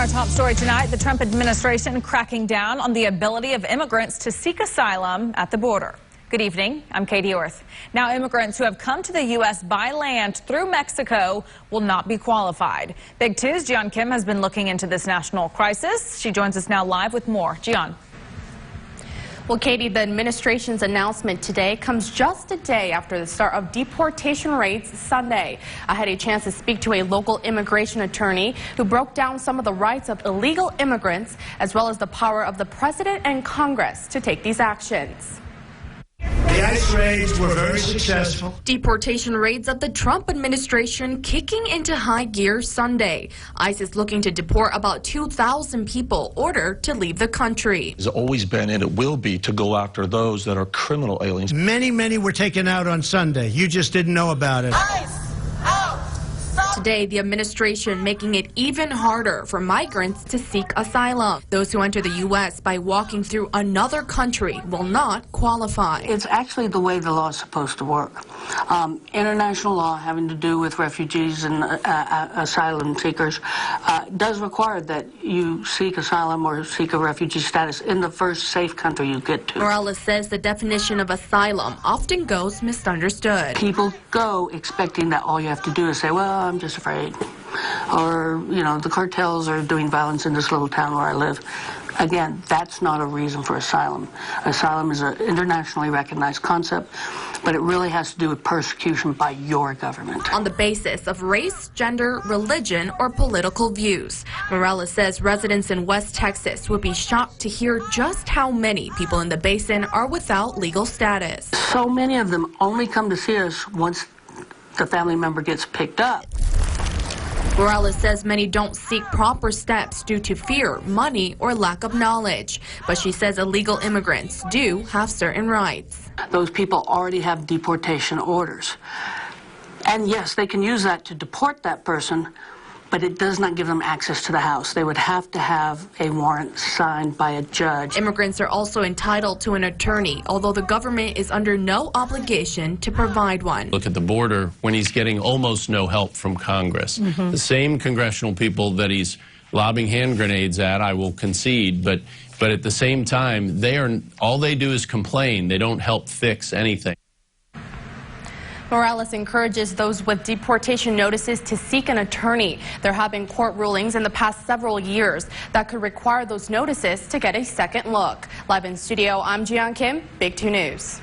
Our top story tonight, the Trump administration cracking down on the ability of immigrants to seek asylum at the border. Good evening. I'm Katie Orth. Now, immigrants who have come to the U.S. by land through Mexico will not be qualified. Big Two's Jian Kim has been looking into this national crisis. She joins us now live with more. Jian. Well, Katie, the administration's announcement today comes just a day after the start of deportation raids Sunday. I had a chance to speak to a local immigration attorney who broke down some of the rights of illegal immigrants, as well as the power of the president and Congress to take these actions. The ICE raids were very successful. Deportation raids of the Trump administration kicking into high gear Sunday. ICE is looking to deport about 2,000 people ordered to leave the country. It's always been, and it will be, to go after those that are criminal aliens. Many were taken out on Sunday. You just didn't know about it. ICE out! Today, the administration making it even harder for migrants to seek asylum. Those who enter the U.S. by walking through another country will not qualify. It's actually the way the law is supposed to work. International law having to do with refugees and asylum seekers does require that you seek asylum or seek a refugee status in the first safe country you get to. Morales says the definition of asylum often goes misunderstood. People go expecting that all you have to do is say, well, I'm just afraid. Or, you know, the cartels are doing violence in this little town where I live. Again, that's not a reason for asylum. Asylum is an internationally recognized concept, but it really has to do with persecution by your government. On the basis of race, gender, religion, or political views. Morales says residents in West Texas would be shocked to hear just how many people in the basin are without legal status. So many of them only come to see us once the family member gets picked up. Morales says many don't seek proper steps due to fear, money, or lack of knowledge. But she says illegal immigrants do have certain rights. Those people already have deportation orders. And yes, they can use that to deport that person, but it does not give them access to the house. They would have to have a warrant signed by a judge. Immigrants are also entitled to an attorney, although the government is under no obligation to provide one. Look at the border when he's getting almost no help from Congress. The same congressional people that he's lobbing hand grenades at, I will concede, but at the same time, all they do is complain. They don't help fix anything. Morales encourages those with deportation notices to seek an attorney. There have been court rulings in the past several years that could require those notices to get a second look. Live in studio, I'm Jian Kim, Big 2 News.